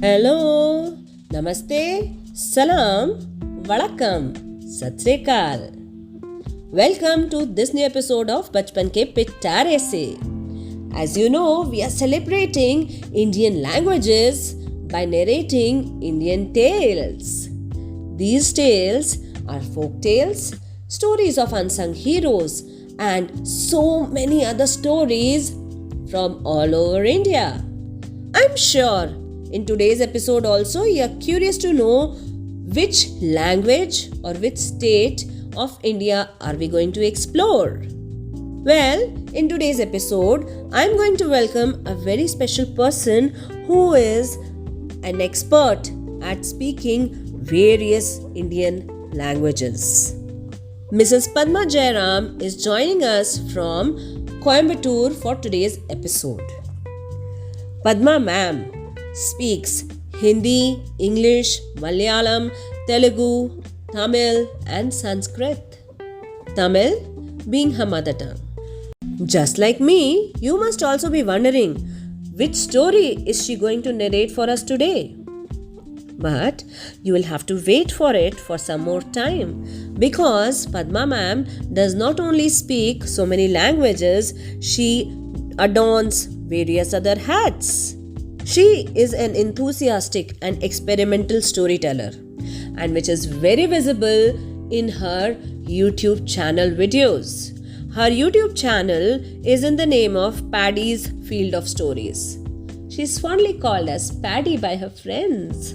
Hello, Namaste, Salam, Vanakkam, Sat Sri Akal. Welcome to this new episode of Bachpan Ke Pyare Se. As you know, we are celebrating Indian languages by narrating Indian tales. These tales are folk tales, stories of unsung heroes, and so many other stories from all over India. I'm sure in today's episode also you are curious to know which language or which state of India are we going to explore. Well, in today's episode, I'm going to welcome a very special person who is an expert at speaking various Indian languages. Mrs. Padma Jairam is joining us from Coimbatore for today's episode. Padma ma'am speaks Hindi, English, Malayalam, Telugu, Tamil and Sanskrit. Tamil being her mother tongue. Just like me, you must also be wondering which story is she going to narrate for us today? But you will have to wait for it for some more time because Padma ma'am does not only speak so many languages, she adorns various other hats. She is an enthusiastic and experimental storyteller, and which is very visible in her YouTube channel videos. Her YouTube channel is in the name of Paddy's Field of Stories. She is fondly called as Paddy by her friends.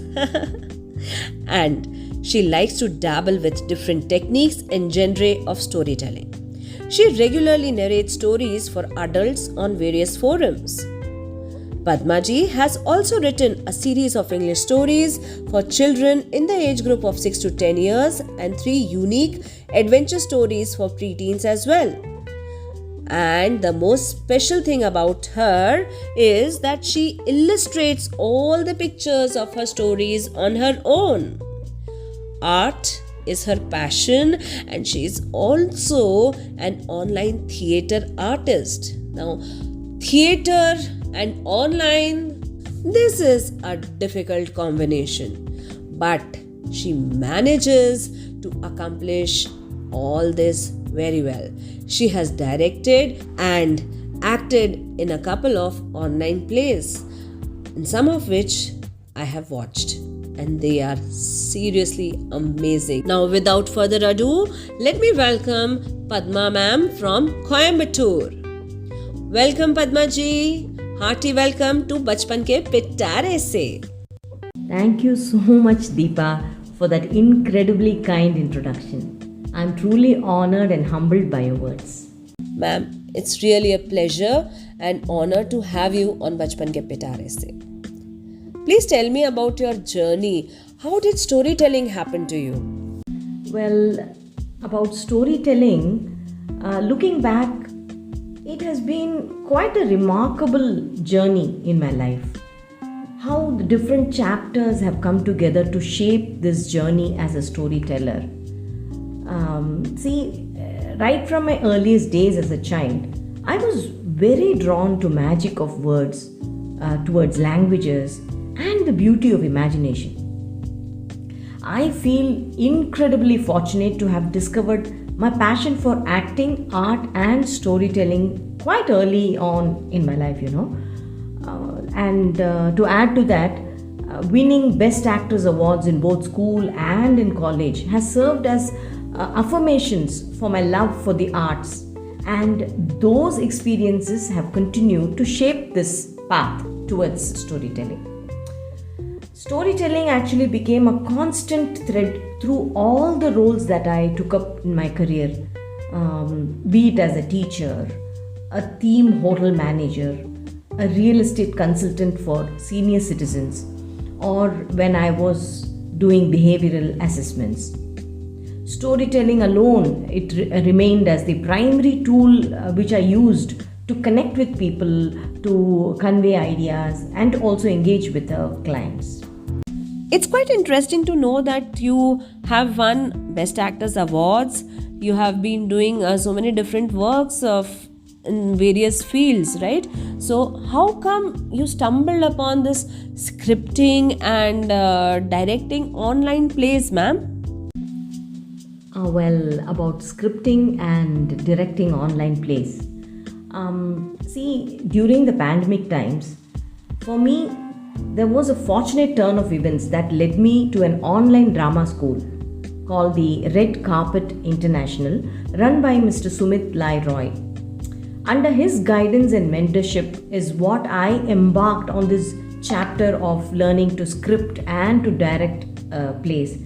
And she likes to dabble with different techniques and genre of storytelling. She regularly narrates stories for adults on various forums. Padma ji has also written a series of English stories for children in the age group of 6 to 10 years and 3 unique adventure stories for preteens as well. And the most special thing about her is that she illustrates all the pictures of her stories on her own. Art is her passion and she is also an online theatre artist. Now, theatre and online, this is a difficult combination, but she manages to accomplish all this very well. She has directed and acted in a couple of online plays, and some of which I have watched, and they are seriously amazing. Now, without further ado, let me welcome Padma ma'am from Coimbatore. Welcome Padma ji. Hearty welcome to Bachpan Ke Pyare Se. Thank you so much, Deepa, for that incredibly kind introduction. I'm truly honored and humbled by your words. Ma'am, it's really a pleasure and honor to have you on Bachpan Ke Pyare Se. Please tell me about your journey. How did storytelling happen to you? Well, about storytelling, looking back, it has been quite a remarkable journey in my life. How the different chapters have come together to shape this journey as a storyteller. Right from my earliest days as a child, I was very drawn to magic of words, towards languages and the beauty of imagination. I feel incredibly fortunate to have discovered my passion for acting, art and storytelling quite early on in my life, And to add to that, winning Best Actors awards in both school and in college has served as affirmations for my love for the arts. And those experiences have continued to shape this path towards storytelling. Storytelling actually became a constant thread through all the roles that I took up in my career, be it as a teacher, a theme hotel manager, a real estate consultant for senior citizens, or when I was doing behavioral assessments. Storytelling alone, it remained as the primary tool which I used to connect with people, to convey ideas and also engage with the clients. It's quite interesting to know that you have won Best Actors awards. You have been doing so many different works of in various fields, right? So how come you stumbled upon this scripting and directing online plays, ma'am? Well, about scripting and directing online plays. See, during the pandemic times, for me, there was a fortunate turn of events that led me to an online drama school called the Red Carpet International, run by Mr. Sumit Lai Roy. Under his guidance and mentorship is what I embarked on this chapter of learning to script and to direct plays.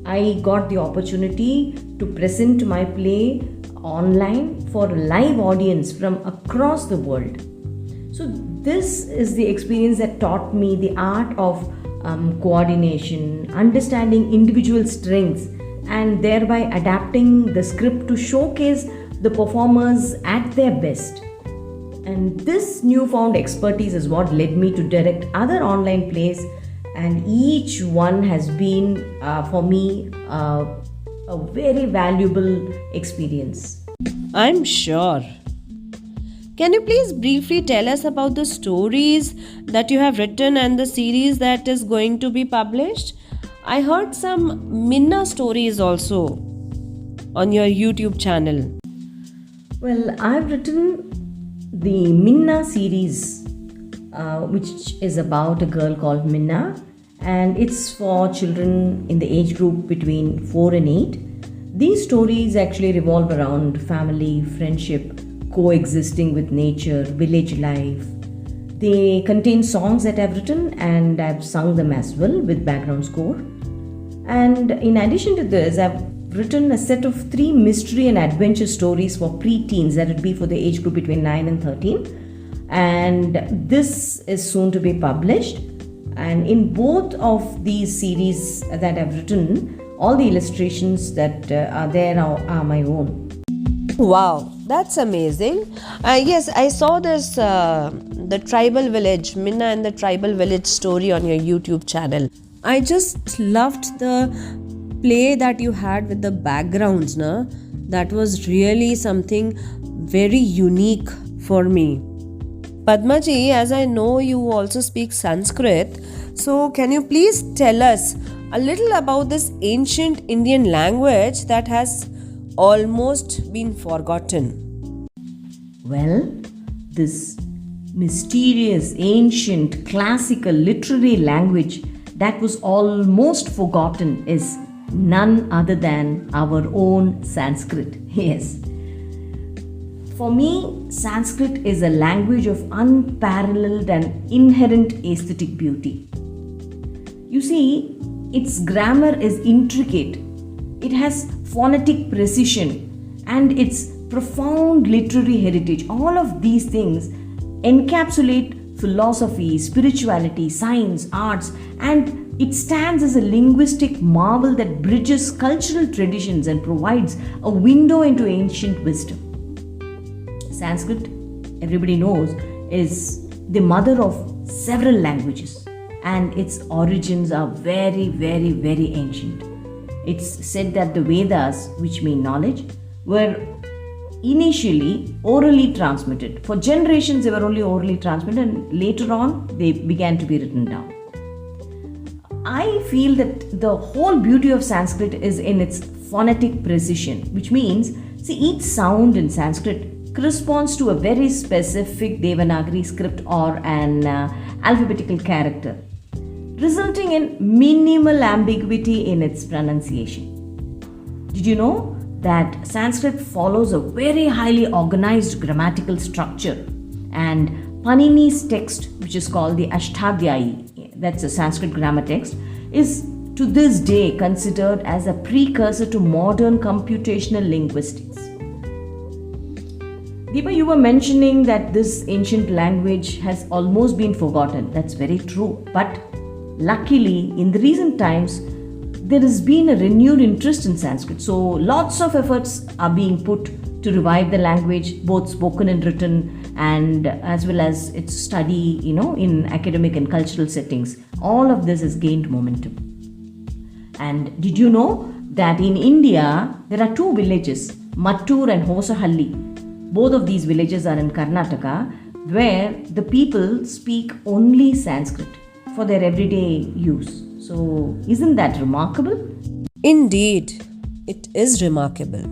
I got the opportunity to present my play online for a live audience from across the world. So this is the experience that taught me the art of coordination, understanding individual strengths, and thereby adapting the script to showcase the performers at their best. And this newfound expertise is what led me to direct other online plays, and each one has been for me a very valuable experience. I'm sure. Can you please briefly tell us about the stories that you have written and the series that is going to be published? I heard some Minna stories also on your YouTube channel. Well, I've written the Minna series, which is about a girl called Minna, and it's for children in the age group between 4 and 8. These stories actually revolve around family, friendship, coexisting with nature, village life. They contain songs that I've written and I've sung them as well with background score. And in addition to this, I've written a set of 3 mystery and adventure stories for pre-teens, that would be for the age group between 9 and 13. And this is soon to be published. And in both of these series that I've written, all the illustrations that are there are my own. Wow, that's amazing. Yes, I saw this the tribal village, Minna and the tribal village story on your YouTube channel. I just loved the play that you had with the backgrounds, na? That was really something very unique for me. Padmaji, as I know you also speak Sanskrit, so can you please tell us a little about this ancient Indian language that has almost been forgotten? Well, this mysterious, ancient, classical, literary language that was almost forgotten is none other than our own Sanskrit. Yes. For me, Sanskrit is a language of unparalleled and inherent aesthetic beauty. You see, its grammar is intricate. It has phonetic precision and its profound literary heritage. All of these things encapsulate philosophy, spirituality, science, arts, and it stands as a linguistic marvel that bridges cultural traditions and provides a window into ancient wisdom. Sanskrit, everybody knows, is the mother of several languages, and its origins are very, very, very ancient. It's said that the Vedas, which mean knowledge, were initially orally transmitted. For generations, they were only orally transmitted, and later on, they began to be written down. I feel that the whole beauty of Sanskrit is in its phonetic precision, which means, see, each sound in Sanskrit corresponds to a very specific Devanagari script or an alphabetical character, resulting in minimal ambiguity in its pronunciation. Did you know that Sanskrit follows a very highly organized grammatical structure, and Panini's text, which is called the Ashtadhyayi, that's a Sanskrit grammar text, is to this day considered as a precursor to modern computational linguistics. Deepa, you were mentioning that this ancient language has almost been forgotten. That's very true. But luckily, in the recent times, there has been a renewed interest in Sanskrit. So lots of efforts are being put to revive the language, both spoken and written, and as well as its study, in academic and cultural settings. All of this has gained momentum. And did you know that in India, there are 2 villages, Mattur and Hosahalli, Both of these villages are in Karnataka, where the people speak only Sanskrit for their everyday use. So, isn't that remarkable? Indeed, it is remarkable.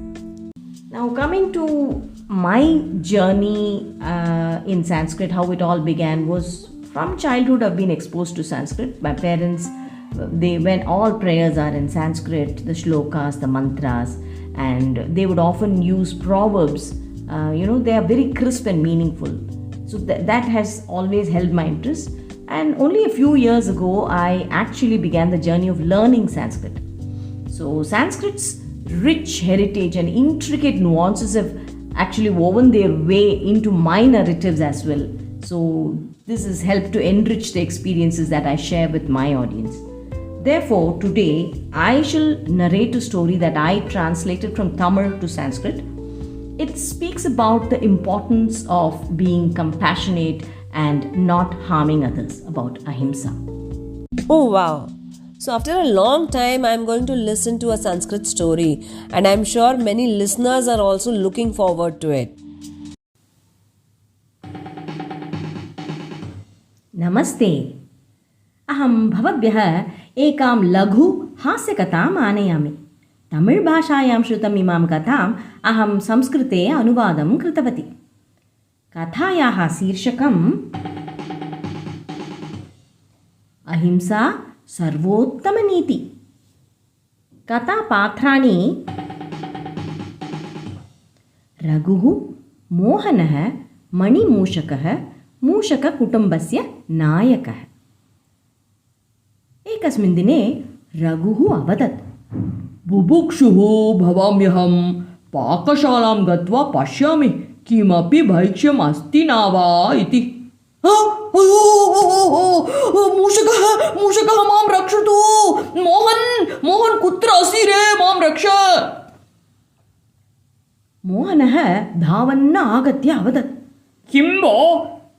Now, coming to my journey in Sanskrit, how it all began was from childhood. I've been exposed to Sanskrit. My parents, when all prayers are in Sanskrit, the shlokas, the mantras, and they would often use proverbs. They are very crisp and meaningful. So that has always held my interest. And only a few years ago, I actually began the journey of learning Sanskrit. So Sanskrit's rich heritage and intricate nuances have actually woven their way into my narratives as well. So this has helped to enrich the experiences that I share with my audience. Therefore, today I shall narrate a story that I translated from Tamil to Sanskrit. It speaks about the importance of being compassionate and not harming others, about ahimsa. Oh wow! So, after a long time, I'm going to listen to a Sanskrit story, and I'm sure many listeners are also looking forward to it. नमस्ते अहं भवद्भ्यः एकां लघु हास्यकथाम् आनयामि तमिळ् भाषायां श्रुतम् इमां कथाम् अहं संस्कृते अनुवादं कृतवती कथायाः शीर्षकम् अहिंसा सर्वोत्तमनीति कथापात्राणि रघुः मोहनः मणिमूषकः मूषककुटुम्बस्य नायकः एकस्मिन् दिने रघुः अवदत् बुभुक्षुः भवाम्यहं पाकशालां गत्वा पश्यामि किमपि भैक्ष्यम् अस्ति न वा इति मूषकः मां रक्षतु मोहन कुत्र असि रे मां रक्ष मोहनः धावन् आगत्य अवदत् किं भो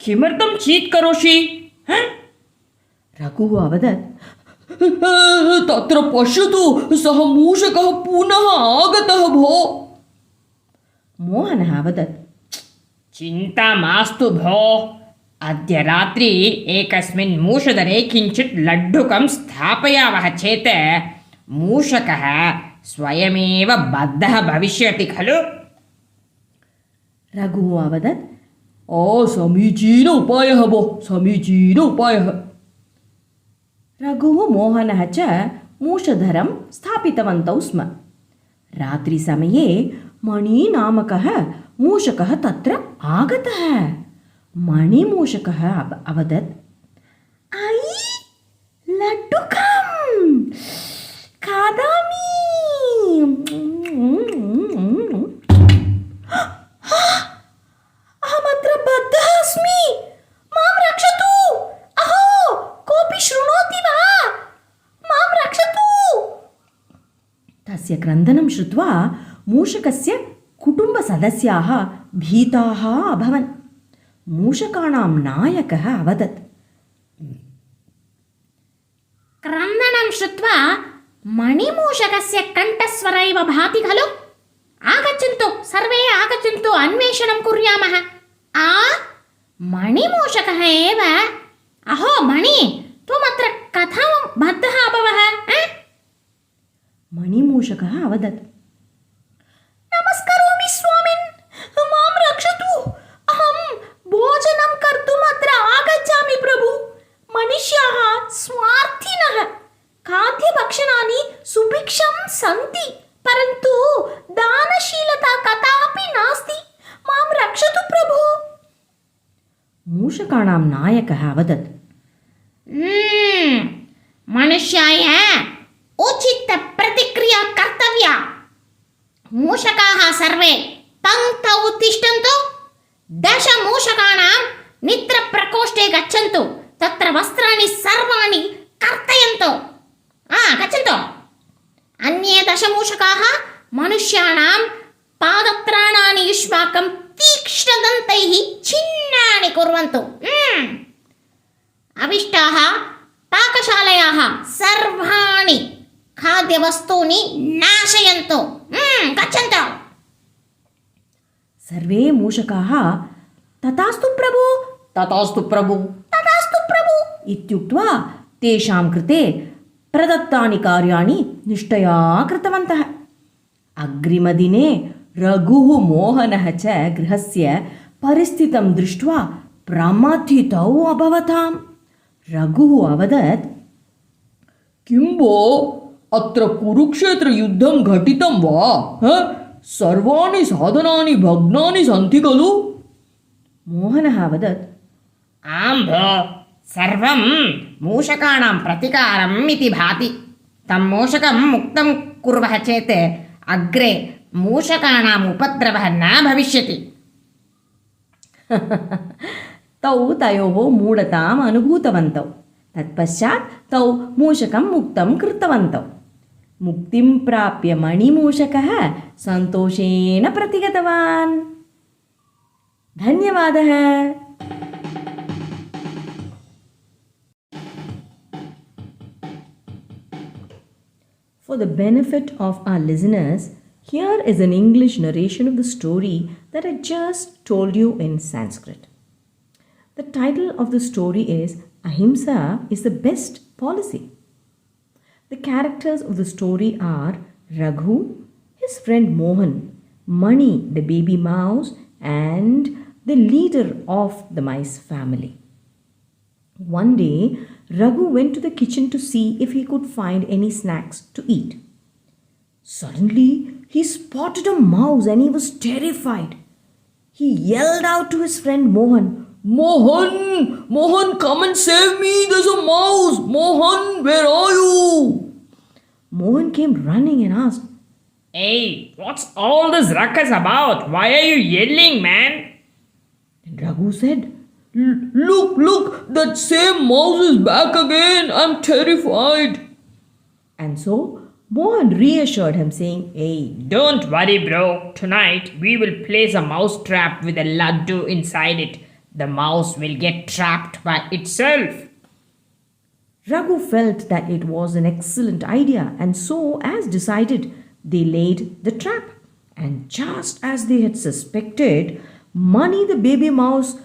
किमर्थं चीत्करोषि रघुः अवदत् तत्र पश्यतु सः मूषकः पुनः आगतः भो मोहनः अवदत् चिन्ता मास्तु भो अद्य रात्रि एकस्मिन् मूषदरे किञ्चित् लड्डुकं स्थापयामः चेत् मूषकः स्वयमेव बद्धः भविष्यति खलु रघुः अवदत् समीचीन उपायः भो समीचीन उपायः रघुः मोहनः च मूषधरं स्थापितवन्तौ स्म रात्रिसमये मणिनामकः मूषकः तत्र आगतः मणिमूषकः अवदत् ऐ लड्डुकं खादामि अहमत्र बद्धः अस्मि मां रक्षतु अहो कोऽपि शृणोति वा मां रक्षतु तस्य क्रन्दनं श्रुत्वा मूषकस्य कुटुम्बसदस्याः भीताः अभवन् मूषकाणां नायकः अवदत् क्रन्दनं श्रुत्वा मणिमूषकस्य कण्ठस्वर इव भाति खलु आगच्छन्तु सर्वे आगच्छन्तु अन्वेषणं कुर्यामः मणिमूषकः एव अहो मणि त्वमत्र कथं बद्धः अभवः मणिमूषकः अवदत् नमस्करोमि स्वामिन् मां रक्षतु अहं भोजनं कर्तुम् अत्र आगच्छामि प्रभु मनुष्याः स्वार्थिनः खाद्यभक्षणानि सुभिक्षं सन्ति परन्तु दानशीलता कदापि नास्ति मां रक्षतु प्रभु मूषकाणां नायकः अवदत् मनुष्याय उचित प्रतिक्रिया कर्तव्या मूषकाः सर्वे पङ्क्तौ उत्तिष्ठन्तु 10 मूषकाणां निद्रप्रकोष्ठे गच्छन्तु तत्र वस्त्राणि सर्वाणि कर्तयन्तु गच्छन्तु अन्ये 10 मूषकाः मनुष्याणां पादत्राणानि युष्माकं तीक्ष्णदन्तैः छिन्नानि कुर्वन्तु अविष्टाः पाकशालायाः सर्वाणि खाद्यवस्तूनि नाशयन्तु गच्छन्तु सर्वे मूषकाः तथास्तु प्रभु ततोस्तु प्रभु तथास्तु प्रभु इत्युक्त्वा तेषां कृते प्रदत्तानि कार्याणि निष्ठया कृतवन्तः। अग्रिमदिने रघुः मोहनः च गृहस्य परिस्थितिं दृष्ट्वा प्रमथितौ अभवताम्। रघुः अवदत्, किं भो अत्र कुरुक्षेत्रयुद्धं घटितं वा? सर्वाणि साधनानि भग्नानि सन्ति खलु? मोहनः अवदत्, आं भो सर्वं मूषकाणां प्रतिकारम् इति भाति। तं मूषकं मुक्तं कुर्वः चेत् अग्रे मूषकाणाम् उपद्रवः न भविष्यति। तौ तयोः मूढताम् अनुभूतवन्तौ। तत्पश्चात् तौ मूषकं मुक्तं कृतवन्तौ। मुक्तिं प्राप्य मणिमूषकः सन्तोषेण प्रतिगतवान्। धन्यवादः। For the benefit of our listeners, here is an English narration of the story that I just told you in Sanskrit. The title of the story is Ahimsa is the best policy. The characters of the story are Raghu, his friend Mohan, Mani, the baby mouse, and the leader of the mice family. One day, Raghu went to the kitchen to see if he could find any snacks to eat. Suddenly, he spotted a mouse and he was terrified. He yelled out to his friend Mohan, Mohan! Mohan, come and save me! There's a mouse! Mohan, where are you? Mohan came running and asked, Hey, what's all this ruckus about? Why are you yelling, man? and Raghu said, Look, that same mouse is back again. I'm terrified. and so Mohan reassured him, saying, Hey, don't worry, bro. Tonight we will place a mouse trap with a laddu inside it. The mouse will get trapped by itself. Raghu felt that it was an excellent idea, and so, as decided, they laid the trap. And just as they had suspected, Mani the baby mouse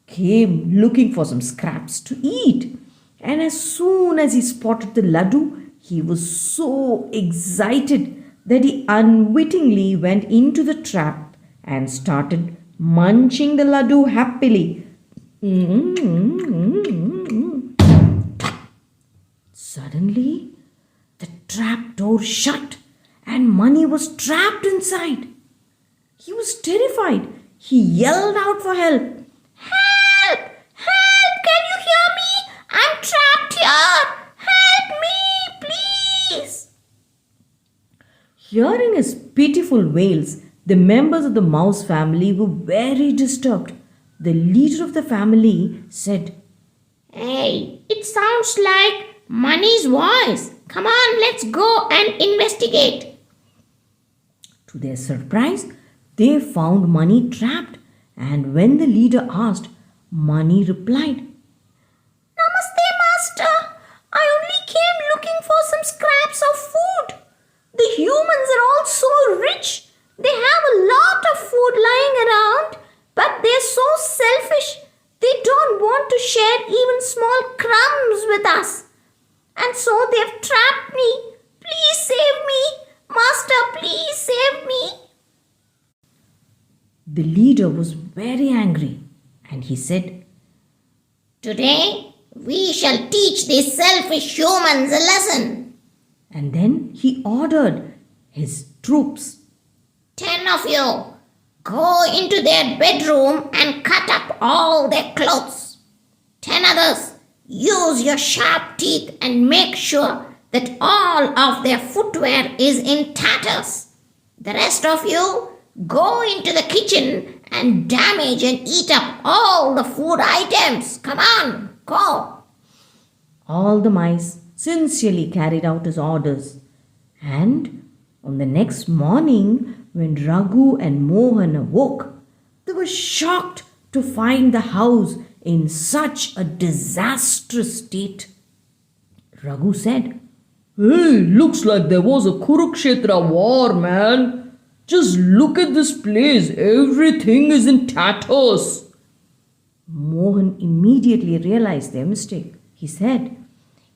came looking for some scraps to eat. And as soon as he spotted the laddu, he was so excited that he unwittingly went into the trap and started munching the laddu happily. Suddenly, the trap door shut and Mani was trapped inside. He was terrified. He yelled out for help. Help! Help! Can you hear me? I'm trapped here. Help me, please. Hearing his pitiful wails, the members of the mouse family were very disturbed. The leader of the family said, Hey, it sounds like Mani's voice. Come on, let's go and investigate. To their surprise, they found Mani trapped, and when the leader asked, Mani replied, Namaste, Master. I only came looking for some scraps of food. The humans are all so rich. They have a lot of food lying around, but they're so selfish. They don't want to share even small crumbs with us. And so they've trapped me. Please save me. Master, please save me. The leader was very angry and he said, Today, we shall teach these selfish humans a lesson. And then he ordered his troops, 10 of you, go into their bedroom and cut up all their clothes. 10 others, use your sharp teeth and make sure that all of their footwear is in tatters. The rest of you, go into the kitchen and damage and eat up all the food items. Come on, go. All the mice sincerely carried out his orders. And on the next morning, when Raghu and Mohan awoke, they were shocked to find the house in such a disastrous state. Raghu said, Hey, looks like there was a Kurukshetra war, man. Just look at this place. Everything is in tatters. Mohan immediately realized their mistake. He said,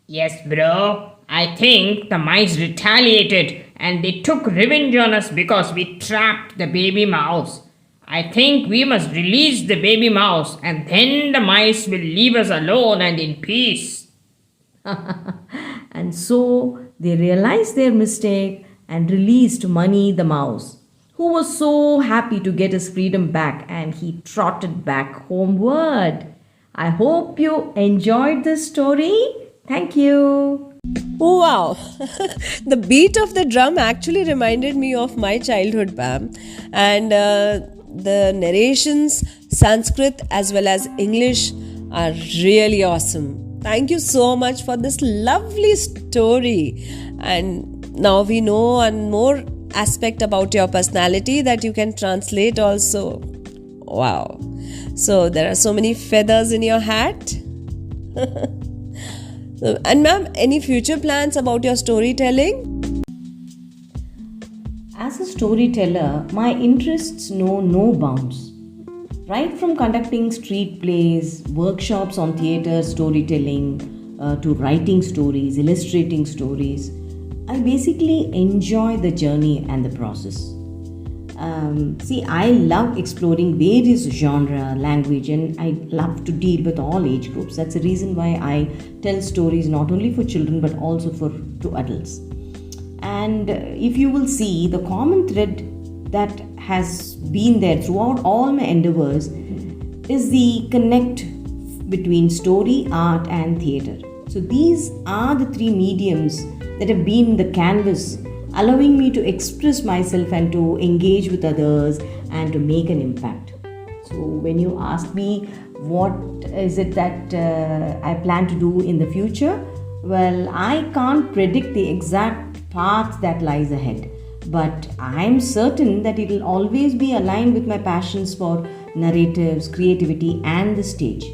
Yes, bro. I think the mice retaliated and they took revenge on us because we trapped the baby mouse. I think we must release the baby mouse and then the mice will leave us alone and in peace. and so they realized their mistake and released Money the mouse, who was so happy to get his freedom back, and he trotted back homeward. I hope you enjoyed this story. Thank you. Oh wow! The beat of the drum actually reminded me of my childhood, Pam. And the narrations, Sanskrit as well as English, are really awesome. Thank you so much for this lovely story. And now we know one more aspect about your personality that you can translate also. Wow! So there are so many feathers in your hat. And ma'am, any future plans about your storytelling? As a storyteller, my interests know no bounds. Right from conducting street plays, workshops on theatre storytelling, to writing stories, illustrating stories, I basically enjoy the journey and the process. I love exploring various genre, language, and I love to deal with all age groups. That's the reason why I tell stories not only for children but also to adults. And if you will see, the common thread that has been there throughout all my endeavors is the connect between story, art, and theatre. So these are the three mediums that have been the canvas, allowing me to express myself and to engage with others and to make an impact. So when you ask me what is it that I plan to do in the future, well, I can't predict the exact path that lies ahead, but I'm certain that it will always be aligned with my passions for narratives, creativity, and the stage.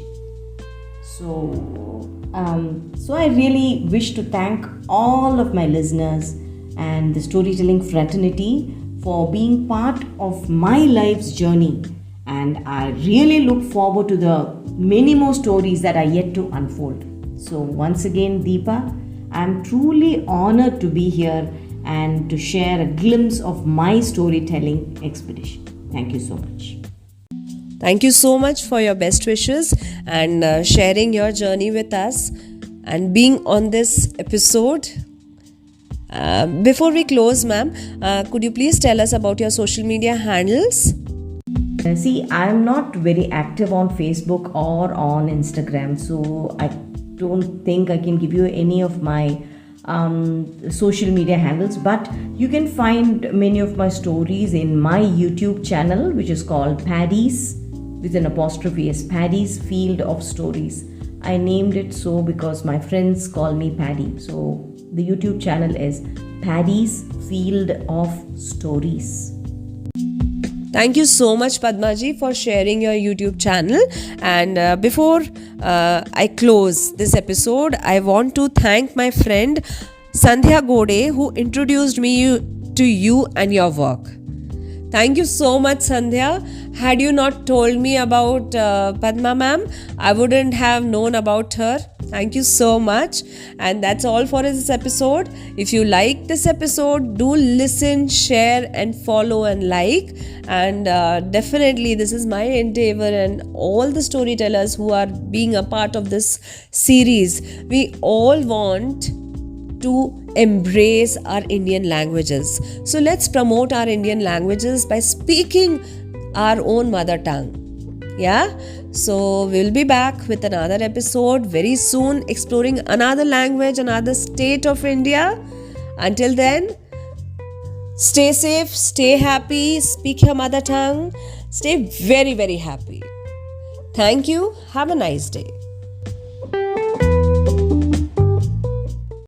So I really wish to thank all of my listeners and the storytelling fraternity for being part of my life's journey, and I really look forward to the many more stories that are yet to unfold. So once again, Deepa, I'm truly honored to be here and to share a glimpse of my storytelling expedition. Thank you so much. Thank you so much for your best wishes and sharing your journey with us and being on this episode. Before we close, ma'am, could you please tell us about your social media handles? I'm not very active on Facebook or on Instagram, so I don't think I can give you any of my social media handles, but you can find many of my stories in my YouTube channel, which is called Paddy's with an apostrophe S, Paddy's Field of Stories. I named it so because my friends call me Paddy. So the YouTube channel is Paddy's Field of Stories. Thank you so much, Padmaji, for sharing your YouTube channel. And before I close this episode, I want to thank my friend Sandhya Gode, who introduced me to you and your work. Thank you so much, Sandhya. Had you not told me about Padma ma'am, I wouldn't have known about her. Thank you so much. And that's all for this episode. If you like this episode, do listen, share, and follow and like. And definitely, this is my endeavor, and all the storytellers who are being a part of this series, we all want to embrace our Indian languages. So let's promote our Indian languages by speaking our own mother tongue. Yeah, so we'll be back with another episode very soon, exploring another language, another state of India. Until then, stay safe, stay happy, speak your mother tongue, stay very, very happy. Thank you. Have a nice day.